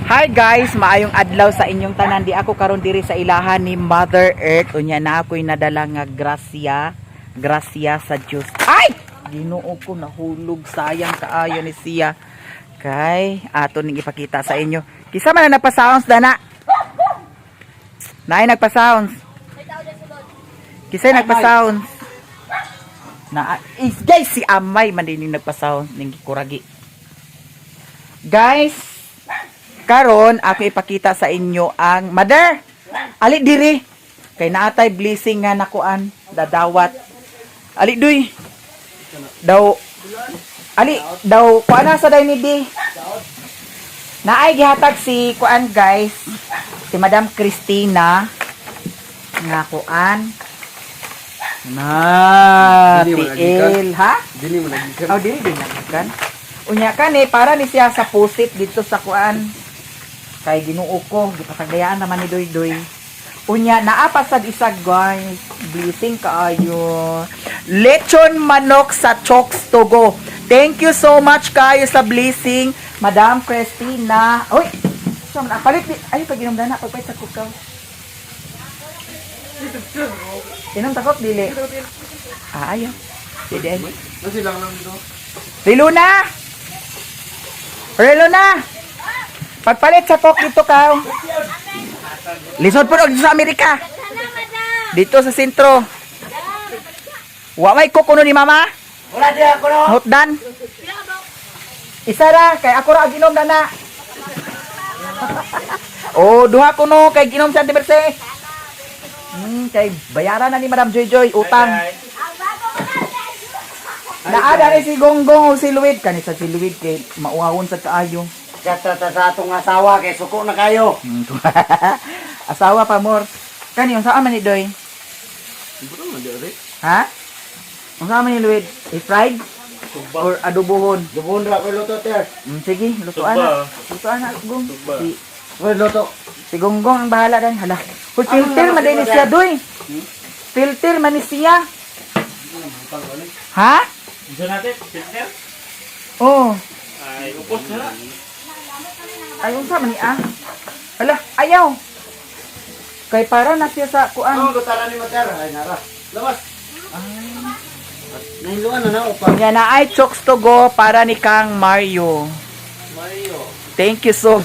Hi guys, maayong adlaw sa inyong tanan. Di ako karon diri sa ilahan ni Mother Earth. Unya na ako'y nadala nga grasya sa Diyos. Ay! Ginoo ko nahulog, sayang kaayo ni siya. Kay ato ning ipakita sa inyo. Kisa man na nagpa-sounds dana. Naay nagpa-sounds. Kisa nagpa-sounds. Na is guys si Amay man din nagpa-sounds ning kuragi. Guys, karon ako ipakita sa inyo ang Mother. Ali diri. Kay naatay blessing nga nakuan dadawat. Ali duy. Daw ali daw kuana sa day ni di. Naay gihatag si kuan guys. Si Madam Christina nga kuan. Na tiil ha? Dili mo nagikan. Oh, dili din nagikan. Unya kani para ni siya sa pusit dito sa kuan. Kay Ginoo ko, gipatagayaan naman ni Doy. Unya naa pa sad isa guys. Blessing kaayo. Lechon manok sa Chokes to go. Thank you so much kayo sa blessing, Madam Christina. Oy, so man palit ay pag inom dana pagpait sa kukaw. Inom takot dili. Ayo. Dili. Nasi lang dito. Riluna! Riluna! Pagpalit sa coke dito ka. Lisod po dito sa Amerika. Dito sa sentro. Wa may coke kuno ni mama? Wala di ako no. Hotdan. Isa ra kay ako ra ginom dana. Oh, duha kuno kay ginom sa Merce. Kay bayaran na ni Madam Joy utang. Naada ni si Gonggong o si Luid. Kanisa si Luid kay mauhawon sa kaayo. Kata sa atong asawa kay suko na kayo. Asawa pa more. Kani unsa man ni Doy? Ha? Unsa man ni Luid? I-fried or adobohon? Dubon ra ko luto ter. Sige, lutuan na. Lutuan na Gong. Ko luto. Si Gonggong ang bahala dan. Hala. Kung filter man din siya Doy. Filter man ni siya. Ha? Gusto natin? Filter? Oh. Ay, upos na lang. Ay, unsa man ni ah? Hala, ayaw. Kay para na siya sa kuan. Ano gutala ni Mater? Ay nara. Labas. Nahiluan na upang. Yan na ay chokes to go para ni Kang Mario. Mario. Thank you so.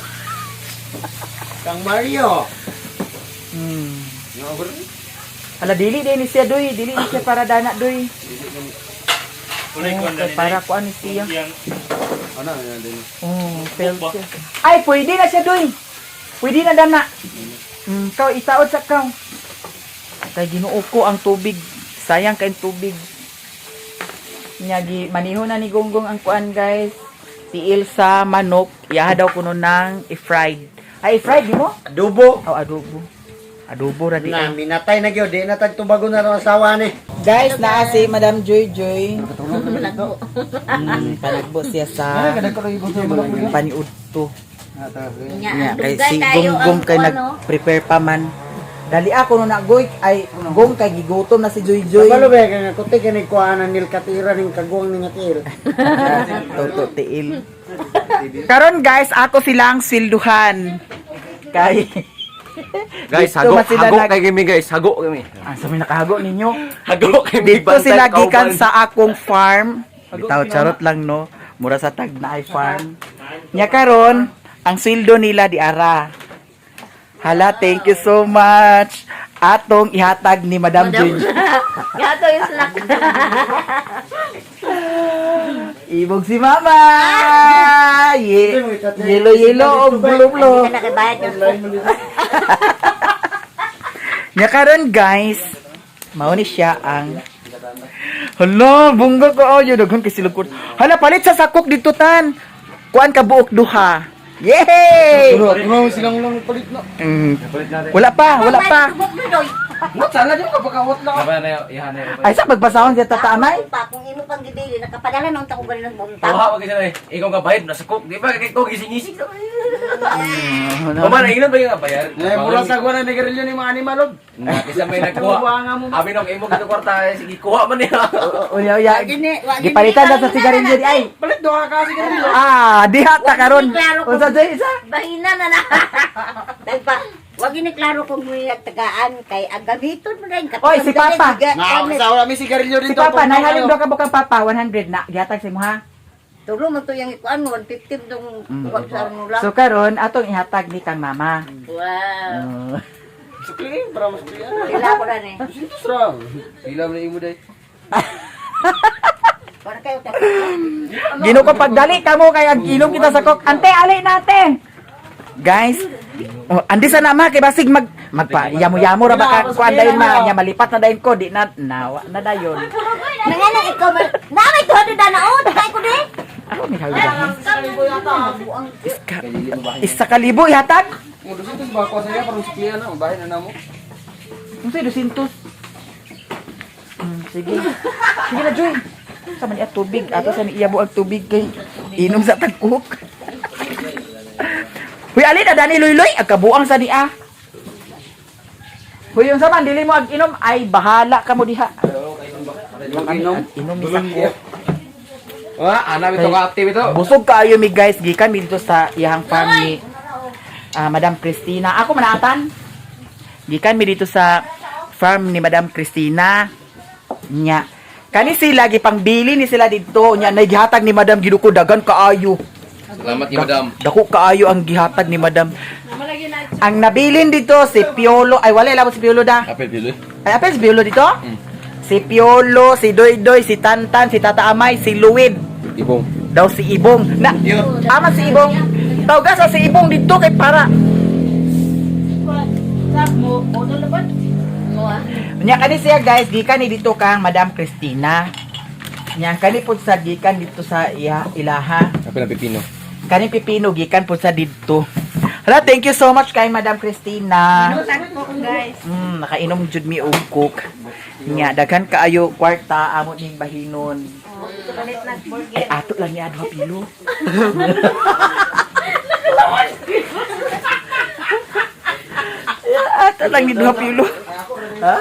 Kang Mario. Yo, hala dili din ni siya Doy, dili ni siya para dana Doy. Kulay ko Kay para kuan ni siya. Ano yan din. Filter. Ay, pwede na siya Doy. Pwede na dana. Kau itaod sa kau. Kay Ginoo ko ang tubig. Sayang kay tubig. Nyagi maniho na ni Gonggong ang kuan guys. Tiil sa manok, iya daw kuno nang i-fried. Ay, i-fried di mo? Adobo. Oh, adobo. Adobo ra di. Na minatay na gyud, di na tagtubago na ro asawa ni. Guys, naa si Madam Joy. Panagbo. Panagbo siya sa paniudto. Nya, Kay si Gonggong kay nag-prepare pa man. Dali ako no nagoy ay Gong kay gigutom na si Joy. Kabalo ba kay kuti kini kuanan nil katira ning kagwang ning atil. Toto tiil. Karon guys, ako silang silduhan. Kay Guys, dito hago, ba sila hago kay kami guys, hago kami. sa may nakahago ninyo. Hago kay Dito sila gikan sa akong farm. Bitaw charot lang no. Mura sa tag na ay farm. Nya karon, ang sweldo nila di ara. Hala, thank you so much. Atong ihatag ni Madam Jun. Gato yung snack. Ibog si Mama. Yelo o bulo-bulo. Hindi ka nakabayad ng Nya karon guys, mao ni siya ang hala, bungga ko ayo daghan kay silukod. Hala, palit sa sakok dito tan. Kuan ka buok duha. Yay! Ano silang lang palit na. Wala pa. What sana di kapakawat lang. Aba na ihan na. Ay sa pagbasahon siya tatamay. Kung imo pang gidili, nakapadala nung tako ba ng buong Tuha wag kasi ikaw ka bahid na sakok, di ba? Kay ko gising-gising. Paman, ingnan ba yung bayar? Eh, mula sa kuha na nigarilyo ni mga animal, oh. Isa may nagkuha. Kabubuanga mo. Abi nung imo kita kwarta, sige kuha man niya. Uya, uya. Gipalitan na sa sigarilyo di ay. Palit doha ka sigarilyo. Diha ta karon. Klaro ko. Unsa jay isa? Bahina na na. Dagpa, wag ini klaro kung may nagtagaan kay ang gamiton mo rin. Oy, si Papa. Nakasawa kami sigarilyo Si dito. Papa, nahalin daw ka bukang Papa 100 na gihatag sa imo ha. Tulo mo to yung ikuan 150 dong wag sa ano lang. So karon atong ihatag ni kang mama. Wow. Sukli, para mas kaya. Sila ko na ni. Sintos raw. Ilam na imo day. Para kayo ta. Gino ko pagdali kamo kay ag inom kita sa kok. Ante, ali nate. Guys, andi sa nama kay basig magpa yamo-yamo ra ba ka kuan dayon ma nya malipat na dayon ko di na nawa na dayon. Nanganak ikaw man. Namay to na naon kay ko di. Ako ni hawid. Isa ka libo ihatag. Mo dusin ba ko saya parang sikian na, bahay na namo. Unsa 200? Sige. Sige na Joy. Sa man tubig ato sa ni iyabo ang tubig kay inom sa tagkuk. Huy, ali na dani luy-luy, agkabuang sa dia. Huy, yung saman, dili mo ag-inom, ay bahala ka mo diha. Inom. Inom ni sako. Wa, ana bito ka active ito. Busog kaayo mi guys, gikan mi dito sa iyang farm ni Madam Cristina. Ako manatan. Gikan mi dito sa farm ni Madam Cristina. Nya. Kani sila gipangbili ni sila dito nya nagihatag ni Madam giduko dagan kaayo. Salamat ni madam. Dako kaayo ang gihatag ni Madam. Ang nabilin dito si Piolo. Ay wala labot si Piolo da. Apel dilo. Ay apel si Piolo dito? Si Piolo, si Doydoy, si Tantan, si Tata Amay, si Luwid. Ibong. Daw si Ibong. Na, ama si Ibong. Tawag sa si Ibong dito kay para. Nya kani siya guys, gikan ni dito kang Madam Cristina. Nya kani pud sa gikan dito sa ilaha. Apel na pipino. Kani pipino gikan pud sa dito. Hala, thank you so much kay Madam Cristina. Guys. Nakainom jud mi og cook. Nya daghan kaayo kwarta amo ning bahinon. Ay ato lang ni adwa pilo. Ato lang ni duha pilo. Ha?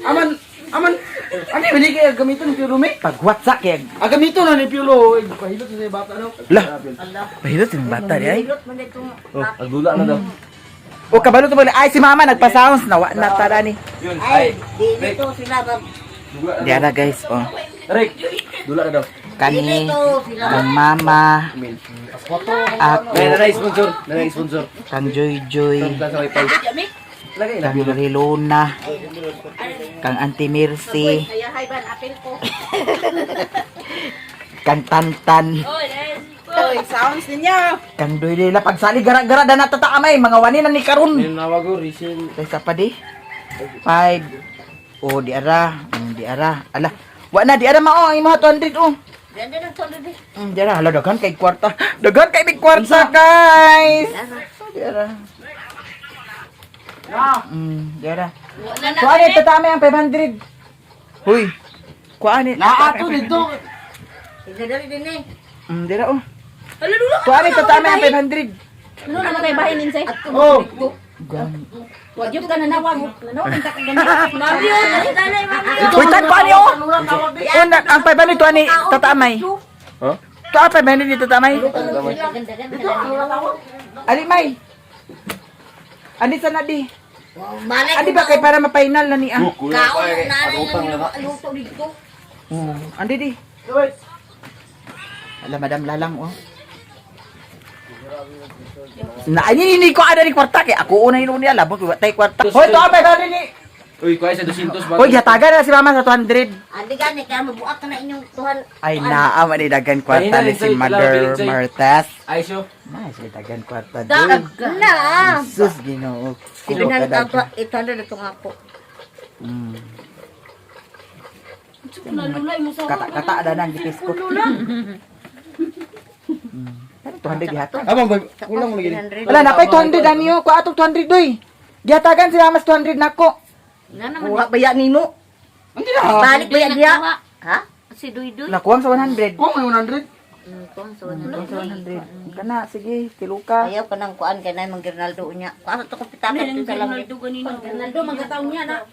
Aman. Ano yung binigay gamiton ni Rumi? Pag WhatsApp kay Gamiton na ni Piolo. Pahilot sa bata no. lah. Bahilot yung bata di ay. Hilot man itong Agdula na daw. O kabalo to pala ay si mama nagpa-sounds nawa na tara ni. Yun, ay dito sila ba Di ara guys oh. Rick, dula na daw. Kani dito sila ba ang mama ako Na sponsor, na sponsor. kang Joy Joy Sa wifi. Lagay na. kang Marilona kang Auntie Mercy kaya hay ban apel ko. kang Tantan Oy, sounds ninyo. kang Doy la pagsali gara-gara da natataamay mga wani na ni karon Yung nawag ko, Rachel. kaysa pa di 5 oh di ara ala wa na di ara mao imo 200 oh Ganda ng solo di. di ara hala daghan kay kwarta big kwarta guys di ara di ara kuan ito tama ang 500 huy kuan ito Naato dito. Idadali din eh. di ara oh kuan ito tama ang 500 Ano naman kay bahay ninsay? Oh. Wag yung kananawa mo. Ano ang takaganda? Mami, ano tanay mami? Uy, tan ko ani oh. Una ang 500 to ani tatamay. Ha? To ang 500 ni tatamay. Ali may. Andi sa nadi. Malay Andi ba kay para ma-final na ni ah. Kaon ang nanay yung luto dito. Andi di. Ala madam lalang oh. Na ani ko ada ni kwarta kay ako una ino niya labot wa tay kwarta. Hoy to ang 500 ni. Uy, kuha sa 200 ba? Hoy gatagan na si mama sa 200. Andi gani kaya mabuak ka na inyong tuhan. Ay naa man ni dagan kwarta ni si Mother Martes. Ay, syo. Na si dagan kwarta. Dag na. Sus Ginoo. Ibinan ka ito na itong ako. Kata-kata ada nang di Facebook. Pero 200 gihatag. Abang, kulang mo lagi. Wala na pay 200 anyo, ko atong 200 doy. Gihatagan sila mas 200 nako. Nga naman baya nimo. Hindi na. Balik baya dia. Ha? si Duy-Duy. Nakuwang sa 100. Oh, may 100. Kuwang sa Nakuwang sa 100. Kana, sige, kiluka. Ayaw pa nang kuan kay na mang Ronaldo unya. Kaso to ko pitakan to sa lang. Ronaldo, magkataon niya na.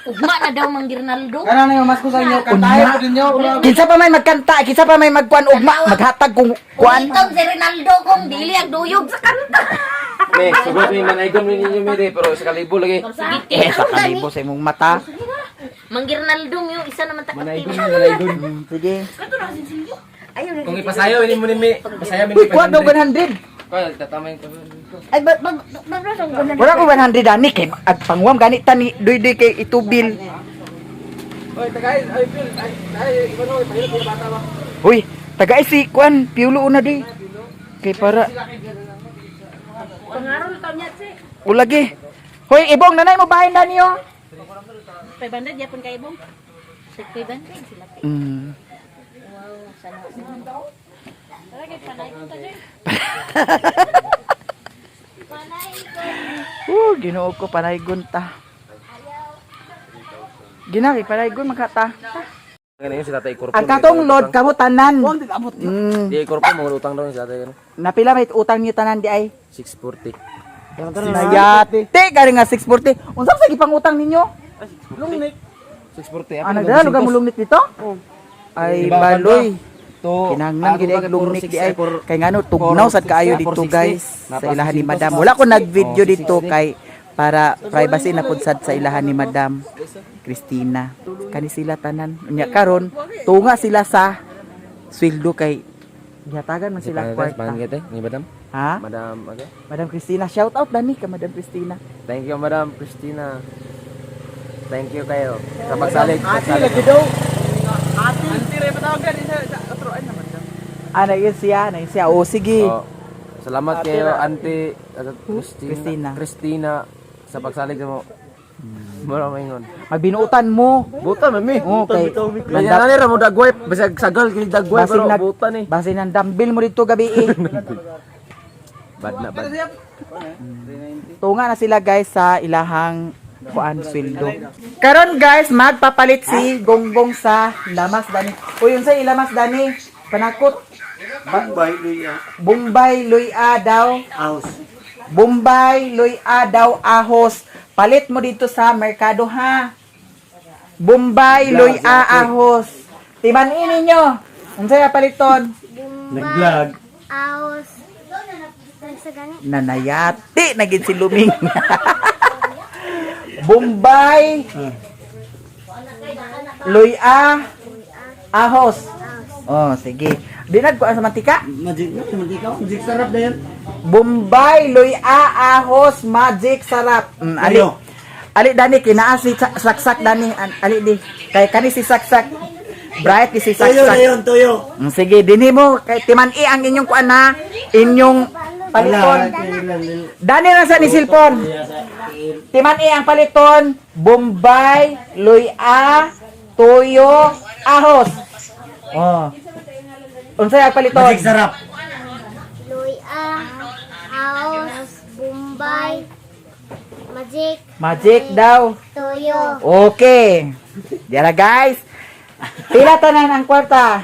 Ugma na daw mang Ronaldo. Ano na yung mas ko sa inyo? Kantahin ko din nyo. Kinsa pa may magkanta, kinsa pa may magkuan ugma, maghatag kung kuan. Ikaw si Ronaldo kung dili ang duyog sa kanta. Me, sugot ni manaygon ni ninyo mere pero sa kalibo lagi. Sa kalibo sa imong mata. Mang Ronaldo yung isa naman takot. Manaygon. Sige. Ayaw na. Kung ipasayaw ini mo ni me, pasayaw mi Uy, kuwan daw 100. Kaya tatamay ko. Ay sa ganun. Wala ko 100 ani kay ag pangwam ganit ta ni Duy-Duy kay itubil. Oy, tagay, ay Phil, ay ibano ipahilot yung bata ba? Uy, taga si kuan piulo una di. Kay para Pangarol ka niya si. ulagi. Hoy, ibong nanay mo bahay na niyo. 500 yapon kay Bong. 500 sila. Mm. Ginoo ko panaygon ta. Ginaki panaygon makata. Ngayon yung si Tatay Korpo. Ang katong load kamo tanan. Di Korpo mo utang daw ni si Tatay ano. Napila may utang niyo tanan di ay? 640. Sinayate. Gani nga 640. Unsa sa gipangutang ninyo? Lungnik. 640. Ah, nagdala lugar mo lungit dito? Ay, baloy. To. Kinahanglan gid ay lungnik di ay kay ngano tugnaw sad kaayo dito guys sa ilahan ni Madam. Wala ko nag-video dito kay para privacy na pud sad sa ilahan ni Madam Christina. Kani sila tanan. Unya karon tunga sila sa sweldo kay gihatagan man sila kwarta. Pangit ni Madam. Ha? Madam, okay. Madam Christina, shout out dani ka Madam Christina. Thank you, Madam Christina. Thank you kayo. Sa pagsalig. Lagi daw. Ah, na yun siya. O sige. Oh, salamat kayo, Auntie Christina. Christina sa pagsalig mo. Maraming ngon. Magbinuutan mo. Buta mami. Okay. Kaya na nira mo dagway, basag sagal kini dagway pero buta ni. Basin ng dumbbell mo dito gabi eh. Bad na bad. Tunga na sila guys sa ilahang kuan sweldo. Karon guys, magpapalit si Gonggong sa lamas dani. O yun sa ilamas dani. Panakot. Bombay, Luya. Bombay Luya daw. House. Bombay Luya daw ahos. Palit mo dito sa merkado ha. Bombay Luya ahos. Timanin ninyo. Unsay paliton? Nag-vlog. Aos. Sa gani. Nanayati na gid si Luming. Bombay Luya ahos. Oh, sige. Dinag ko sa mantika. Magic na, magic sarap na yan. Bombay Luya ahos magic sarap. Ali. Ayo. Ali dani kinaasi saksak dani ali di. Kay kani si saksak. Bright si Tuyo na saksak. yun, tuyo. Sige, dinhi mo kay timan-i ang inyong kuan na inyong paliton. Dani na sa ni silpon. Timan-i ang paliton. Bombay Luya Tuyo ahos. Oh. Unsay ang paliton? Magic sarap. Luya. Aos. Bombay. Magic. Magic daw. Toyo. Okay. Diara guys. Pila tanan ang kwarta?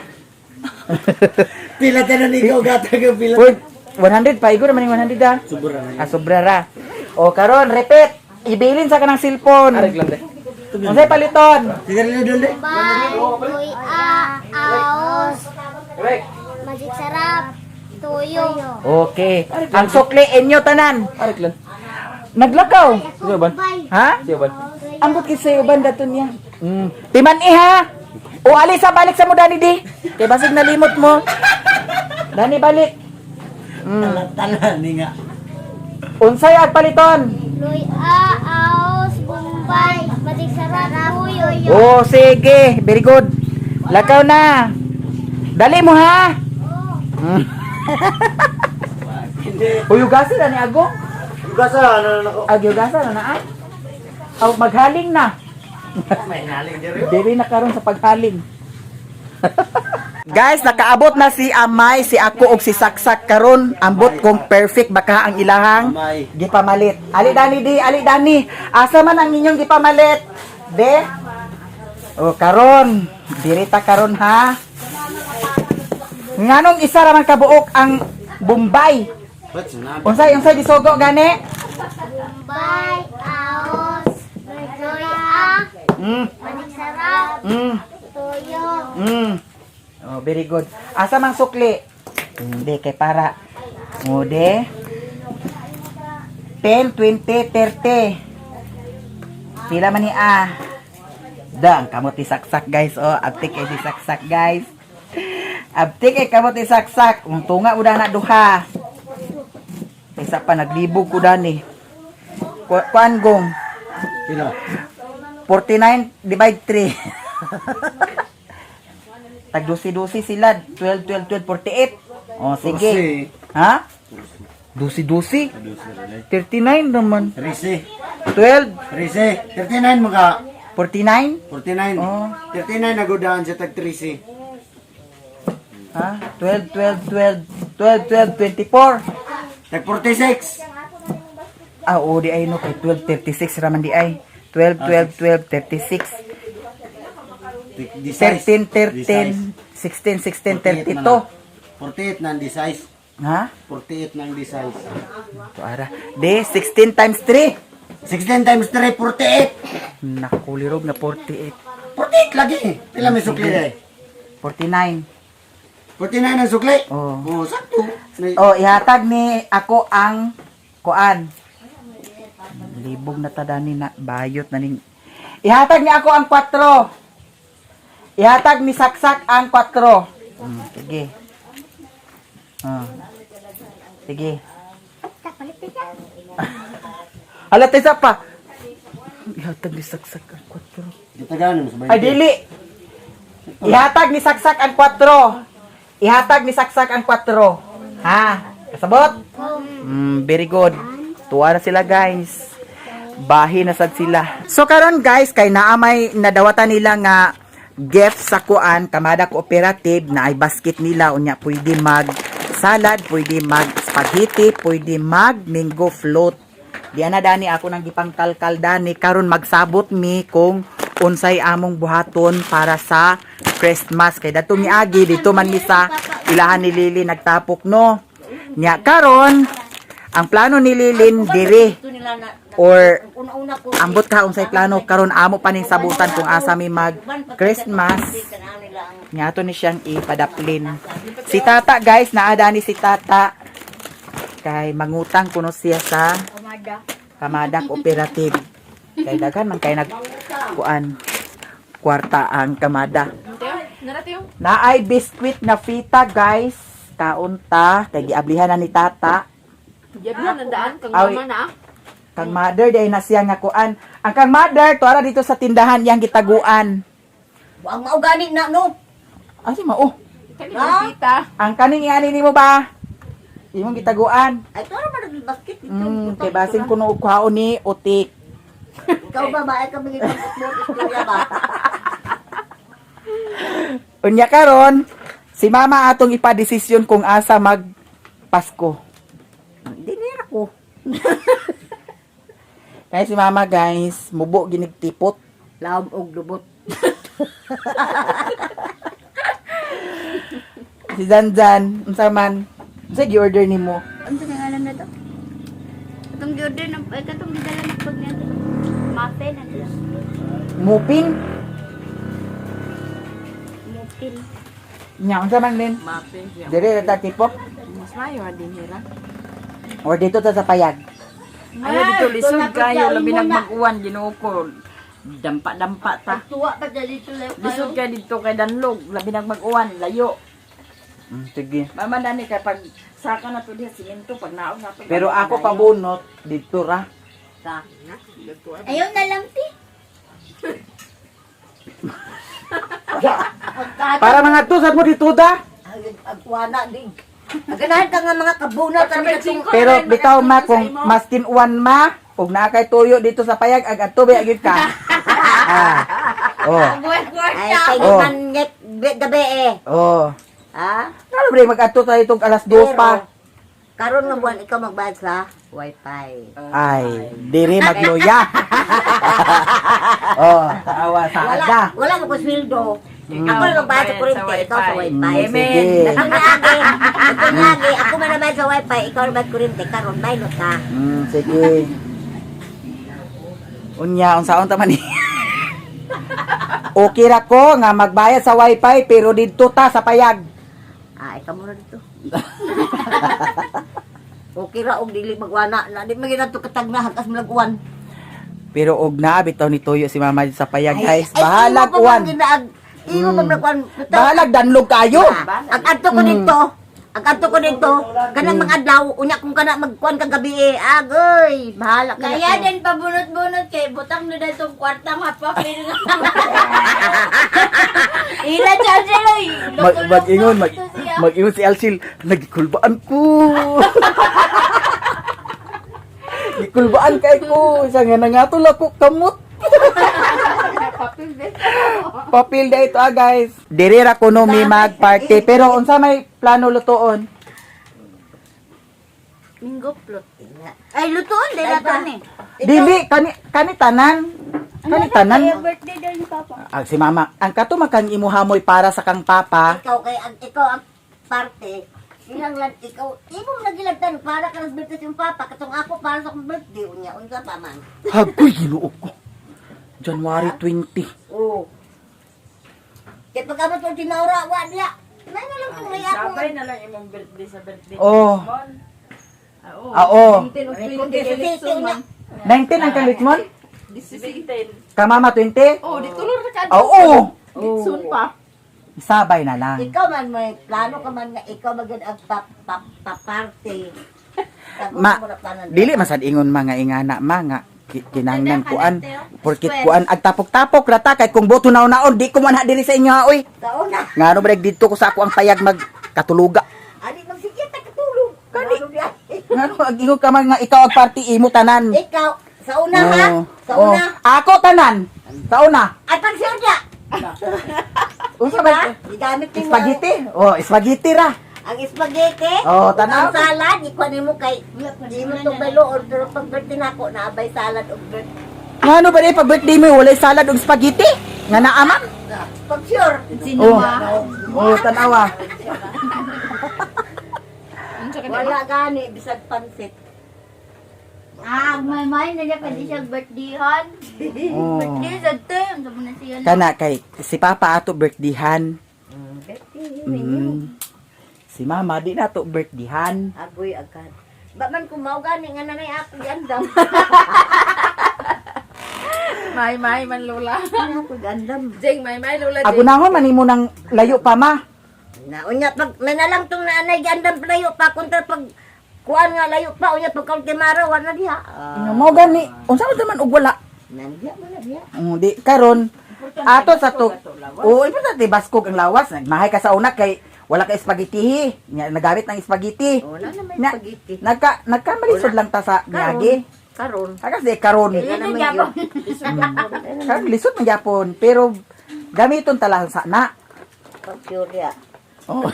Pila ka na ikaw, gata ka pila. Uy, 100 pa igor man yung 100 ah. Sobra na yan. Sobra ra. O karon, repeat. Ibilin sa kanang cellphone. Arik lang de. Unsay paliton? Sige rin doon de. Bombay. Luya. Aos. Correct. Magic sarap. Toyo. Okay. Ang sukli inyo tanan. Arik lang. Naglakaw. Siya ban? Ha? Siya ban? Ambot kisay uban daton niya. Timan ha. O ali sa balik sa mo dani di. Kay basig nalimot mo. Dani balik. Tanan ni nga. Unsay ang paliton? Luya. Aos. Bombay. Magic sarap. Toyo. Oh, sige. Very good. Lakaw na. Dali mo ha. Uyugasan na ni Ago. Gasa, ano na ako. Agyugasan na na. Aw maghaling na. May naling diri. Dili na karon sa paghaling. Guys, nakaabot na si Amay, si ako og si Saksak karon. Ambot kong perfect baka ang ilahang Amay. gipamalit. Ali Dani di, ali Dani. Asa man ang inyong gipamalit? De? O karon, dirita karon ha. Nganong isa ra man kabuok ang Bombay? Ba't sinabi? Unsay gisugo gani? Bombay, aos, luya, balik sarap, tuyo. Oh, very good. Asa mang sukli? Hindi kay para. Mode. 10, 20, 30. Pila man ni A? Dang, kamot saksak guys. Oh, abtik kay saksak guys. Abtik kay kamot saksak. Tunga udah na duha. Isa pa naglibog ko dani. Kuan gong. Pila? 49 divide 3. Tag 12 sila. 12, 12, 12, 48. Oh, sige. Ha? 12? 39 naman. 13. 12, 13. 39 mga 49? 49. Oh. 39 nagodaan sa tag 13. Ha? 12, 12, 12, 12, 24. Tag 46. Ah, oo, di ay no. Kay 12, 36 raman di ay. 12, 12, 12, 36. 13, 13, 16, 16, 32. 48 nang size. Ha? 48 nang size. Ito ara. Di, 16 times 3. 16 times 3, 48. Nakulirog na 48. 48 lagi. Pila may sukli dahil? 49. 49 ang sukli? Oh. Oh, sakto. Oh, ihatag ni ako ang kuan. Libog na tadani na bayot na ning. Ihatag ni ako ang 4. Ihatag ni saksak ang 4. Sige. Sige. Alat isa pa. Ihatag ni saksak ang 4. Itagalan mo sa Ay dili. Ihatag ni saksak ang 4. Ihatag ni saksak ang 4. Ha? Kasabot? Very good. Tuwa na sila guys. Bahi na sad sila. So karon guys, kay naamay nadawatan nila nga gift sa kuan Kamada Cooperative na ay basket nila unya pwede mag salad, pwede mag spaghetti, pwede mag mango float. Diyan na dani ako nang gipangkalkal dani karon magsabot mi kung unsay among buhaton para sa Christmas kay dato ni Agi dito man mi sa ilahan ni Lili nagtapok no. Nya karon ang plano ni Lilin dire Ito nila na or una-una ko. ambot ka unsay plano karon amo pa ning sabutan kung asa mi mag Christmas. Nya ato ni siyang ipadaplin. Si Tata guys, naada ni si Tata kay mangutang kuno siya sa Kamada Cooperative. Kay daghan man kay nag kuan kwarta ang Kamada. Naay biskwit na fita guys. Kaunta kay giablihan na ni Tata. Diyan na nandaan kang Awi. mama na. Kang mother day na siya nga kuan. Ang kang mother tuara dito sa tindahan yang gitaguan. Ang maugani na no. Asi mao. Kani Ah? kita. Ang kaning iani nimo ba? Imong gitaguan. Ay tara man nagbasket Kay basin kuno og kwaon ni utik. Ikaw ba ba ay kami istorya ba? Unya karon, si mama atong ipadesisyon kung asa mag Pasko. Dinira ko. Kaya si mama guys, mubo ginigtipot. Laom og lubot. Si Zanzan, unsa man? Unsa gi-order nimo? Ano nga alam na to? Itong order ng katong gidala na pag niya. Muffin ano lang. Mupin? Muffin. Nya unsa man din? Mapin siya. Dire ta tipok Mas mayo din hira. or dito ta sa payag. Ayaw dito lisod kayo labi nagmaguan Ginoo ko. Dampa-dampa ta. Tuwa pa dito lang Lisod kay dito kay Danlog labi nagmaguan layo. Sige. Mama dani kay pag saka na to diha simento pag naog na to. Pero ako pabunot dito ra. ta. Ayaw na lang ti. Para mga tusad mo dito da. Agwana din. Aganahan ka nga mga kabuna kami katong Pero bitaw ma kung maskin uwan ma, ug naa kay tuyo dito sa payag ag ato ba gyud ka. Oh. ay kay Oh. man net gabi eh. Oh. Ha? Ano ba mag-ato tayo itong alas 2 pa? Karon nga buwan ikaw magbayad sa Wi-Fi. Ay, diri magluya. Oh, taawa sa aga. Wala mo ko sweldo. Ako lang ba sa kurente, ikaw sa Wi-Fi. Sige. Ito lagi, ako man naman sa Wi-Fi, ikaw naman kurente, karon baylot ka. Sige. Unya, unsaon ta man ni? Okay ra ko nga magbayad sa wifi pero didto ta sa payag. Ikaw muna dito. Okay ra og dili magwana na di magina to katag na hakas malaguan. Pero og na bitaw ni Toyo si Mama sa payag, guys. Bahalag uwan. Imo pa malaguan. Bahalag danlog kayo. Ang adto ko dito. Ang adto ko dito. Kanang mga adlaw unya kung kana magkuan kag gabi agoy, bahala ka. Kaya din pabunot-bunot kay butang na datong kwarta mapapil. Ila charger oy. Mag-ingon si Alcil, nagkulbaan ko. Gikulbaan kay ko, sa nga nangatol ako kamot. Papil da ito guys. Diri ra kuno mi mag-party pero unsa may plano lutoon? Minggo plot. Ay lutoon din nato ni. Dili kani tanan. Kani tanan. Birthday daw ni Papa. Si Mama, ang kato makan imo hamoy para sa kang papa. Ikaw ang parte. Ilang lang ikaw, imo nagilagtan para ka sa birthday yung papa, katong ako para sa akong birthday unya unsa pa man. Hagoy ginuok ko. January 20. Oo. Kaya pag abot ko tinaura, wa diya. May na lang kung may ako. Sabay na lang imong birthday sa birthday. Oh. Oo. Oo. 20 19 ang kalitmon? 17. Ka Mama 20? Oh, di tulor na ka. Oo. Soon pa. Sabay na lang. Ikaw man may plano ka man nga ikaw magad ang pa-party. Dili masad ingon mga ingana mga kinangnan kuan porkit kuan agtapok-tapok rata kay kung boto naon-naon di ko man diri sa inyo oy. Sa una. Ngano ba dito ko sa ako ang payag magkatuluga. Ani magsigit ta katulog. Kani. Ngano agingon ka man nga ikaw ang party imo tanan. Ikaw sa una ha? Sa Oh. una. Ako tanan. Sa una. At pag siya. Unsa ba? Igamit ni Spaghetti? Oh, spaghetti ra. ang spaghetti. Oh, tanaw. Ang salad, ikuha mo kay di mo to balo pero pag birthday nako naabay salad og birthday. Ngano ba di pag birthday mo walay salad ug spaghetti? Nga naaman? Pag sure. Oh. Oh, tanawa. Wala gani bisag pansit. May mind na niya pwede siya birthdayhan. Oh. Birthday sa tem. Sabi na siya na. Kana kay si Papa ato birthdayhan. Si Mama di na to birthdayhan. Agoy agad. Ba man kumaw gani nga nanay ako gandam. May man lola. Ako gandam. Jeng may lola. Agunahon man nimo nang layo pa ma. Unya pag may nalang tong nanay gandam layo pa kontra pag kuan nga layo pa unya pag kaltimara wala diha. Mo gani. Unsa man man og wala? Nandiya man na diha. Di karon ato sa to. Oo, importante baskog ang lawas. Nagmahay ka sa una kay wala ka spaghetti. Nagamit ng spaghetti. Wala na may Na- spaghetti. Nagkamalisod lang ta sa niyagi. Karon. Kasi karon. Wala na may yun. Karon lisod man gyapon pero gamiton ta lang sa na. Pag sure diha. Oh.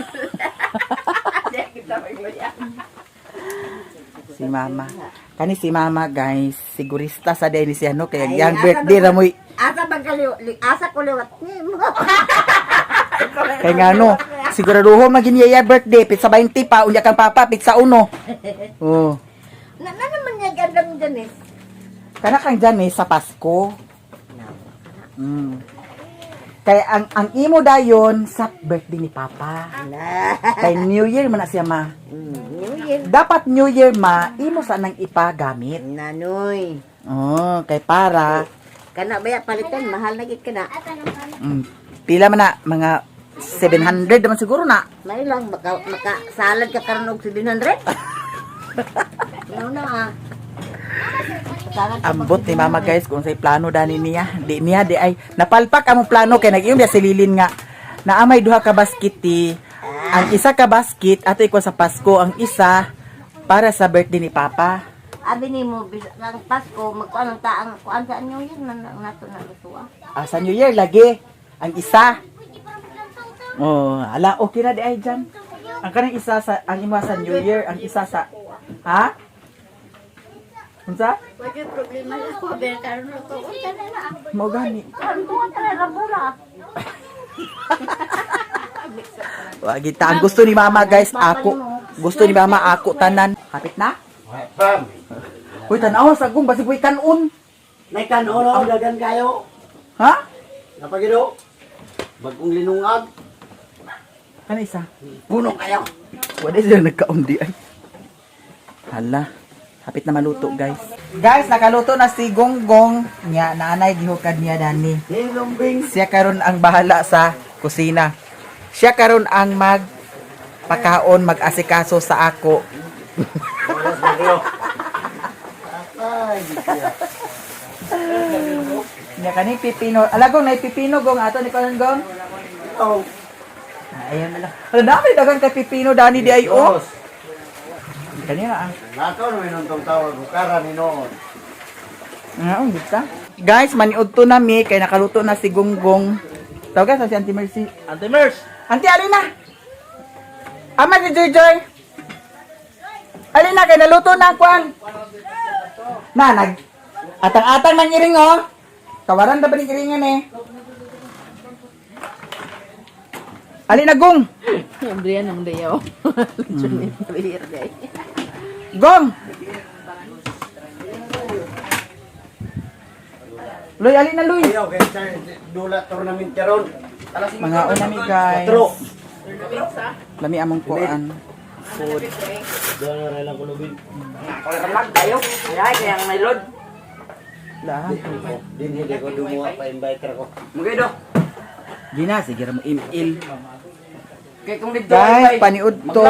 Si Mama. Kani si Mama guys, sigurista sa day ni siya no kay Ay, yang asa birthday ba- ra mo'y Asa ko liwat ni mo. kay ngano siguraduhon maginiya birthday pit sa 20 pa unya kang papa pit sa 1. Oh. Na naman niya gandang Janes. Kana kang dyan sa Pasko. Kay ang imo dayon sa birthday ni Papa. Kay New Year man na siya ma. New Year. Dapat New Year ma, imo sa nang ipagamit. Nanoy. Oh, kay para Kana baya palitan mahal na gid kana. pila man na mga 700 naman siguro na. May lang maka salad ka karon og 700. Ano na ah. Salad ka Ambot ni Mama guys kung say plano dani niya. Di niya di ay napalpak among plano kay nag-iom biya sililin nga. Naamay duha ka basketi. Ang isa ka basket ato iko sa Pasko, ang isa para sa birthday ni Papa. Abi ni mo ang Pasko magkuan ang taang kuan sa New Year na nato na lutuan. Sa New Year lagi ang isa. Oh, ala okay na di ay diyan. Ang kanang isa sa ang imo sa New Year, ang isa sa ha? Unsa? Wala problema lang ko. Pero karoon na to. Uy, kana na. Mao gani. Ano ka talaga mura? Wa kita ang gusto ni mama guys, ako. Gusto ni mama ako tanan. Kapit na? Pam, Uy, tanaw sa gum basig koy kanon. may kanono, dagan kayo. Ha? Napagido. Bagong linungag. Kana isa. Puno kayo. Wala sila nagkaundi ay. Hala. Hapit na maluto guys. Guys, nakaluto na si Gonggong. Nya, naanay gihukad niya dani. Hilumbing. Siya karon ang bahala sa kusina. Siya karon ang pagkaon, mag-asikaso sa ako. Ay, diya. Nya kani pipino. Alagong na pipino gong ato ni karon gong. Oh. Ayan na lang. Ano dami dagang kay pipino dani di ay oh. Dos. Kanina ah. Nakaw naman nung tawag. Bukara ni noon. Ang gita. Guys, maniud to na mi kay nakaluto na si Gonggong. Tawagan sa si Auntie Mercy. Ante Mers! Auntie Alina. Ama si Joy. Alina kay naluto na ang kwan. Na atang-atang nang iring oh. Kawaran na ba ni iringan eh. Alina Gong. Brian naman dayaw. Gong. Loy, alina Loy. Ayaw, kaya sa dula tournament karon. Mga unami guys. Patro. Lami among kuan. Food. Doon na rin lang kulubin. Lahat. Din hindi ko dumuha pa inviter ko. Gina, sige ra mo im-il. Guys, paniud to,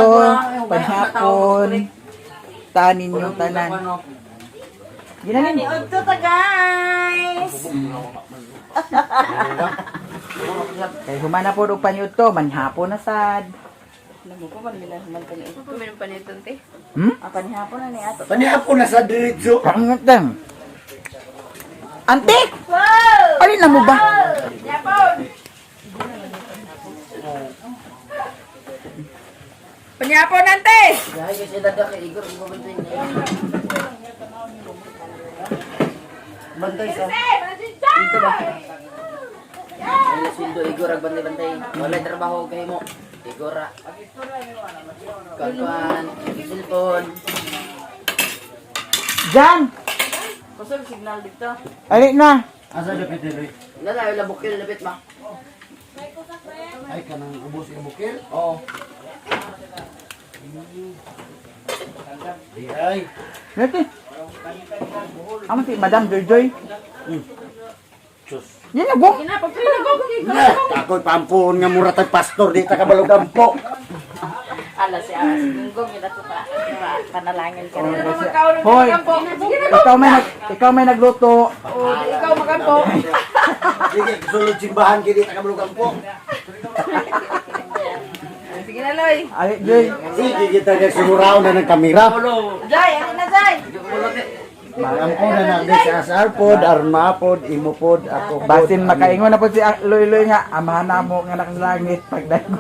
panhapon. Tanin yung tanan. Gina nin. Ito ta guys! Kay humana po og paniud to, manhapon na sad. Kumain pa nito, te. Panihapon na ni ato. Panihapo na sa diretso. Kangat lang. Ante! Alin na mo ba? Panyapon ante! Bantay sa. Ay, sindo Igor ag bantay-bantay. Wala trabaho kay mo. Igor ra. Kakuan, cellphone. Jan! Kusog signal dito. Alin na. Asa dapat diri? Nala wala bukil lapit ma. Ay kanang ubos yung bukil. Oo. Di ay. Nati. Amo si Madam Joy. Sus. Yan na go. Na, ako'y pampun nga mura tay pastor di ta kabalugampo. Ala si Aras. Gunggong yun ato pa. Panalangin ka rin. Hoy. Ikaw may nagluto. Ikaw magampo. Sige, sulod simbahan kini ta kabalugampo. Sige na, Loy. Alin Joy. Sige kita kay sumuraw na ng kamera. Jai, ano na, Jai? Magampo na na sa asarpod, armapod, imupod, ako pod. Basin makaingon na po si Loy nga. Amahan na mo nga nakalangit pagdago.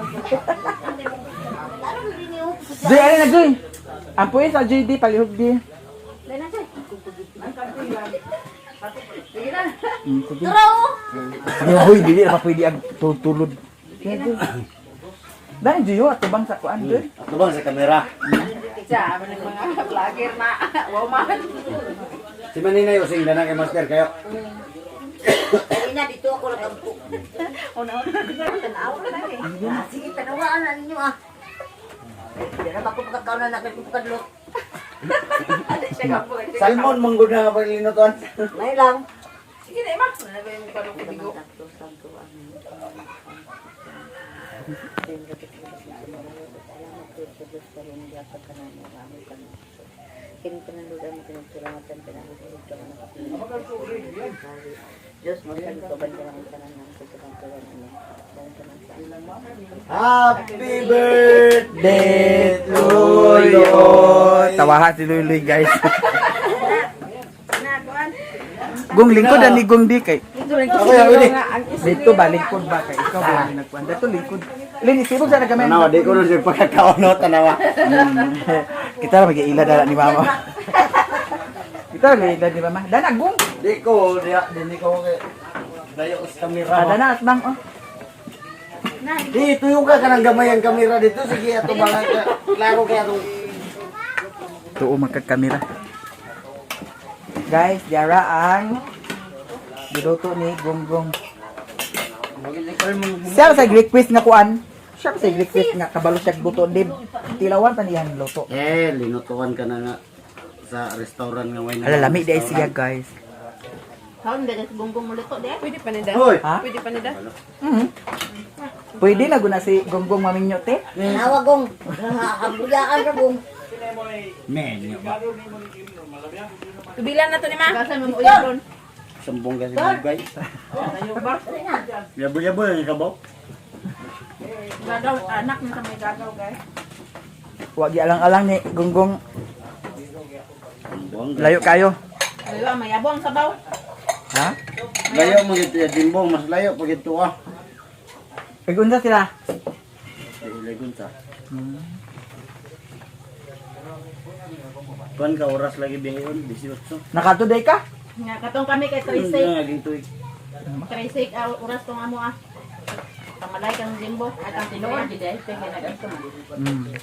Joy, alin na Joy. Ampuin sa JD, palihog di. Sige. Sige, hoy, dili na pa pwede ang tutulod. Dahil Joy, at bang sa kuan Joy? Ato bang sa kamera? Isa, ano ng mga vlogger na. Wow, man. Si Maninay using na kay master kayo. Kanina dito ako nagampo. Tanawa na eh. Sige, tanawaan na ninyo ah. Hindi na ako pagkakauna na kayo pagkadlot. Salmon manggod na palinuton. May lang. Sige na, Max. Ano ba yung parang kubigo? Diyos, magandang kabandaran ka na ng pagkakatawa niyo. Happy birthday to you. Tawaha si Loy guys. Gong lingkod ani gong di kay. Ako ya uli. Dito ba lingkod ba kay ikaw ba ni nagkuan dito lingkod. Lini sibog sa nagamen. Tanawa, di ko na siya pagkakaono, tanawa. Kita ra mag-iila dala ni mama. Kita Ito, di ba ma? Danagong. Di ko, di ko dayo sa kamera. Dana asbang oh. Dito yung ka kanang gamay ang kamera dito. Sige, ato mga klaro kaya itong... Tuo magkakamera. Guys, diara ang giluto ni Gonggong. Siya sa request nga kuan. Siya sa request nga kabalo siya buto dib. Tilawan pa niyan luto. Linutuan ka na nga sa restaurant nga way na. Ala lami dai siya guys. How hindi kasi gonggong mulito di? Pwede pa nida. Hoy! Ha? Pwede pa nida. Pwede na guna si Gonggong maminyo te. Nawagong. Habuyaan ka gong. Men, Tubilan na to ni ma. Kasan mo uyab ron? sambong kasi bugay. Yabo-yabo yung ikabaw. Gagaw, anak na sa may gagaw, guys. Wa gi alang-alang ni Gonggong Sambong. layo kayo. Ayun, mayabong sabaw. Ha? Layo mo gito ya dimbong, mas layo pag ito ah. Pigunsa sila. Ilagon sa. Kuan ka oras lagi biyon 18. Nakatuday ka? Nga, katong kami kay Ano Tracy. naging tuig? Tracy, oras tong amo ah. Pamalay kang Jimbo. At ang tinuod, di dahil kaya nag-asto mo.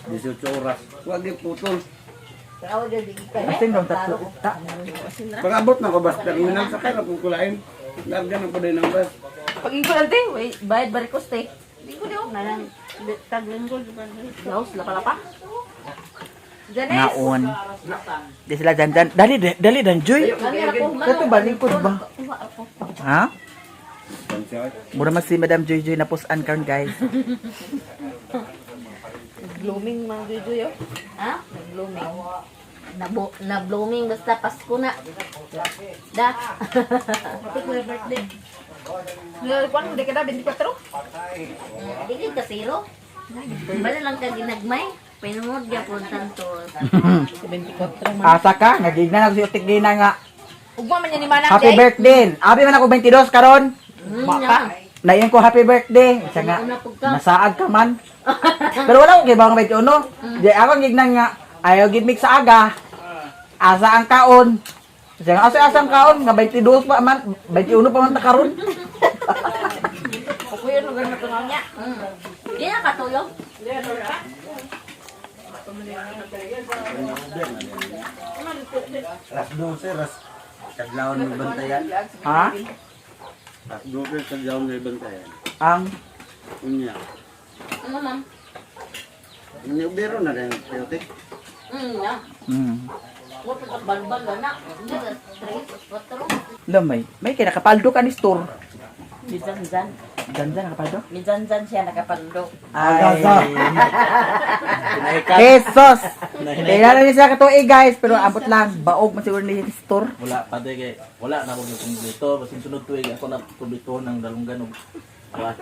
18 oras. Wag yung putol. Pero di ka. Asin dong tatlo. Ta. Pag-abot na ko bas terminal sa kaya kung kulain. Larga na po din ang bus. Pag ingko te, wait, bayad barikos te. Hindi ko diyo. Nalang, taglinggol. Laos, lapa-lapa. Janes. Naon. Di sila dandan. Dali dan Joy. Kato ba lingkod ba? Ha? Mura mas si Madam Joy Joy na pusan karon guys. Blooming mga video yo. Ha? Blooming. Na blooming basta Pasko na. Da. Happy ko yung birthday. Ngayon, kung hindi ka na, 24? Dili ka zero. Bala lang ka ginagmay. Pinunod niya po tanto. 24 man. Asa ka? Nagigna na ko si Utik Gina nga. Ugma man yan ni Manang Happy Day. birthday. Abi man ako 22 karon. Pa. Naiyan ko happy birthday. Isa nga, nasaag ka man. Pero wala ko kay bang 21. Di ako gignan nga, ayaw gid sa aga. Asa ang kaon. Isa nga, asa ang kaon. Nga 22 pa man. 21 pa man ta karon. Ako yun, lugar na tungaw niya. Di na katulog. Ras 12 ras. Kadlaw ng bantayan. Ha? Ras 12 kadlaw ng bantayan. Ang Unya. Ano ma'am? Unya biro na rin piotik. Ya. Wala ka balbal na. Hindi ka 3 4. lamay. May kinakapaldo ka ni store. Minsan-san. Ganda nakapaldo. Minsan-san siya nakapando. Ay. Jesus! Kailangan niya siya katuig guys, pero abot lang. Baog man siguro ni store. Wala pa de kay wala na ko kumpleto kasi sunod tuig ako na kumpleto ng dalunggan og awas.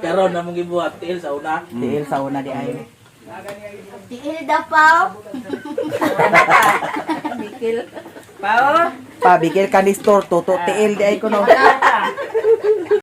Karon na mong gibuhat til sa una. Diil sa una di ay. Tiil daw pa. Bikil. Pao. Pabigil ka ni store, tuto tiil di ay ko no.